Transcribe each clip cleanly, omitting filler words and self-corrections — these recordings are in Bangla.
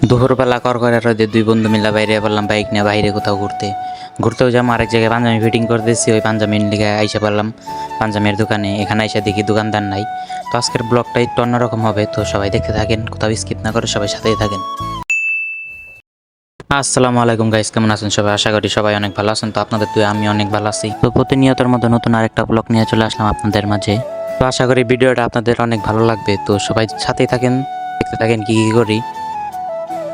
দুপুরবেলা করকরে রোদে দুই বন্ধু মিলে বাইরে বললাম বাইক নিয়ে বাইরে কোথাও ঘুরতেও যাবো। আরেক জায়গায় পাঞ্জাবি ফিটিং করতেছি, ওই পাঞ্জাবির লিগে আইসা বললাম পাঞ্জাবির দোকানে। এখানে আইসা দেখি দোকানদার নাই। তো আজকের ব্লগটা একটু অন্যরকম হবে, তো সবাই দেখতে থাকেন, কোথাও স্কিপ না করে সবাই সাথেই থাকেন। আসসালামু আলাইকুম গাইস, কেমন আছেন সবাই? আশা করি সবাই অনেক ভালো আছেন। তো আপনাদের তুই আমি অনেক ভালো আছি। তো প্রতিনিয়তের মধ্যে নতুন আরেকটা ব্লগ নিয়ে চলে আসলাম আপনাদের মাঝে। তো আশা করি ভিডিওটা আপনাদের অনেক ভালো লাগবে। তো সবাই সাথেই থাকেন, দেখতে থাকেন কি করি।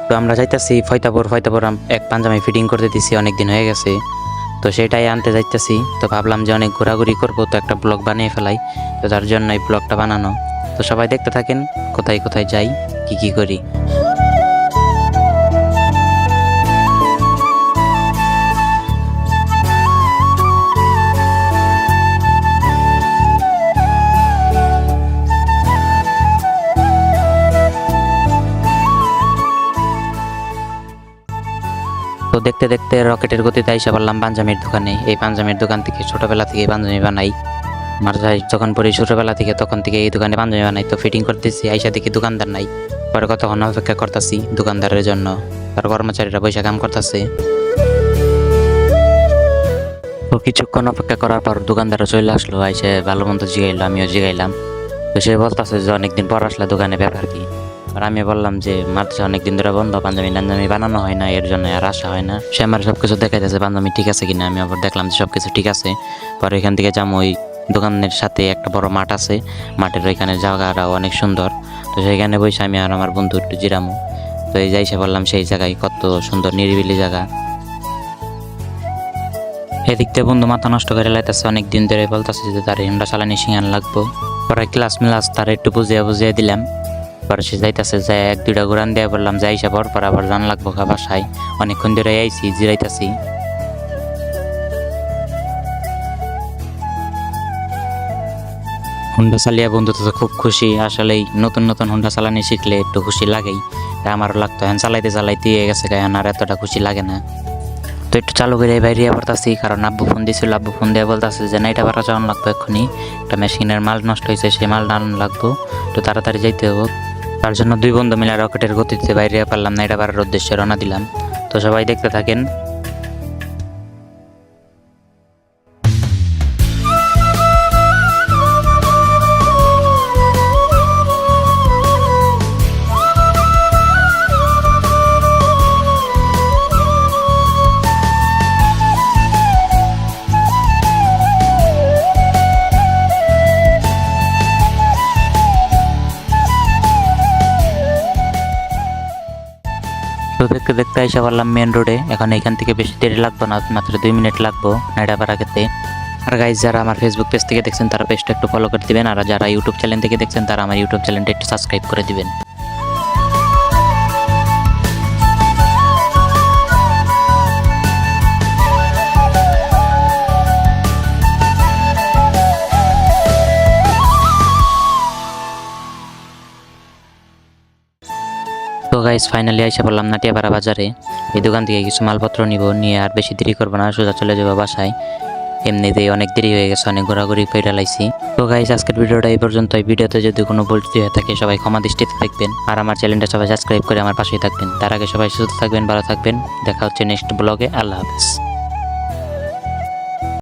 তো আমরা যাইতেছি ফয়তাপুর এক পাঞ্জাবি ফিটিং করতে দিছি, অনেক দিন হয়ে গেছে। তো সেটাই আনতে যাইতেছি। তো ভাবলাম যে অনেক ঘোরাঘুরি করবো, তো একটা ব্লগ বানিয়ে ফেলাই। তো তার জন্য এই ব্লগটা বানানো। তো সবাই দেখতে থাকেন কোথায় কোথায় যাই, কি করি। তো দেখতে দেখতে রকেটের গতিতে আইসা পারলাম পাঞ্জাবির দোকানে। এই পাঞ্জাবির দোকান থেকে ছোটবেলা থেকে পাঞ্জাবি বানাই। আমার যাই যখন পড়ি ছোটবেলা থেকে, তখন থেকে এই দোকানে পাঞ্জাবি বানাই। তো ফিটিং করতেছি, আইসা দেখি দোকানদার নাই। পরে কতক্ষণ অপেক্ষা করতেছি দোকানদারের জন্য, তার কর্মচারীরা পয়সা কাম করতেছে। তো কিছুক্ষণ অপেক্ষা করার পর দোকানদারও চলে আসলো, আইসে ভালো মন্দ জিগাইলো, আমিও জিগাইলাম। তো সে বলতেছে যে অনেকদিন পর আসলে দোকানে, ব্যাপার কি? আর আমি বললাম যে মাত্র অনেকদিন ধরে বন্ধ, পাঞ্জাবি টাঞ্জাবি বানানো হয় না, এর জন্য আর আসা হয় না। সে আমার সবকিছু দেখাইতেছে পাঞ্জাবি ঠিক আছে কিনা। আমি আবার দেখলাম যে সবকিছু ঠিক আছে। পরে এখান থেকে যাবো, ওই দোকানের সাথে একটা বড় মাঠ আছে, মাঠের ওইখানে জায়গাটাও অনেক সুন্দর। তো সেইখানে বসে আমি আর আমার বন্ধু একটু জিরামো। তো এই যাইসে বললাম সেই জায়গায়, কত সুন্দর নিরিবিলি জায়গা। এদিক থেকে বন্ধু মাথা নষ্ট করে লাইতেছে, অনেকদিন ধরে বলতেছে যে তার হিন্ডা চালানি শিখান লাগবো। পরে ক্লাস মিলাস তার একটু বুঝিয়ে দিলাম। পরে সে যাইতেছে, যাই এক দুইটা ঘুরান দিয়ে বললাম যাই সে পর আবার জান লাগবো বাসায়। অনেকক্ষণ ধরে আইছি, জিরাইতেছি। হুন্ডা চালিয়ে বন্ধু তো খুব খুশি। আসলেই নতুন নতুন হুন্ডা চালানি শিখলে একটু খুশি লাগেই। তাই আমারও লাগতো, এখন চালাইতে গেছে, এখন আর এতটা খুশি লাগে না। তো একটু চালু করে বাইরে পড়তাছি, কারণ আব্বু ফোন দিয়েছিল। আব্বু ফোন দিয়ে বলতেছে যে নাইটা ভাড়া যাওয়ান লাগবে এক্ষুনি, একটা মেশিনের মাল নষ্ট হয়েছে, সেই মাল আনানো লাগবো, তো তাড়াতাড়ি যাইতে হবে। তার জন্য দুই বন্ধু মিলে রকেটের গতিতে বাইরে পারলাম নাইটা ভাড়ার উদ্দেশ্যে রওনা দিলাম। তো সবাই দেখতে থাকেন। তো দেখতে দেখতে আইসা পারলাম মেন রোডে। এখন এখান থেকে বেশি দেরি লাগবে না, মাত্র 2 মিনিট লাগবো নাইডাপাড়া খেতে। আর গাইজ, যারা আমার ফেসবুক পেজ থেকে দেখছেন তারা পেজটা একটু ফলো করে দিবেন, আর যারা ইউটিউব চ্যানেল থেকে দেখছেন তারা আমার ইউটিউব চ্যানেলটা একটু সাবস্ক্রাইব করে দিবেন। তো গাইজ, ফাইনালি আইসা পড়লাম নাটিয়াপাড়া বাজারে। এই দোকান থেকে কিছু মালপত্র নিয়ে আর বেশি দেরি করবো না, সোজা চলে যাবো বাসায়। এমনিতেই অনেক দেরি হয়ে গেছে, অনেক ঘোরাঘুরি করে লাইছি। তো গাইজ, আজকের ভিডিওটা এই পর্যন্ত। এই ভিডিওতে যদি কোনো ভুল ত্রুটি হয়ে থাকে সবাই ক্ষমা দৃষ্টিতে দেখবেন, আর আমার চ্যানেলটা সবাই সাবস্ক্রাইব করে আমার পাশেই থাকবেন। তার আগে সবাই সুস্থ থাকবেন, ভালো থাকবেন। দেখা হচ্ছে নেক্সট ব্লগে। আল্লাহ হাফেজ।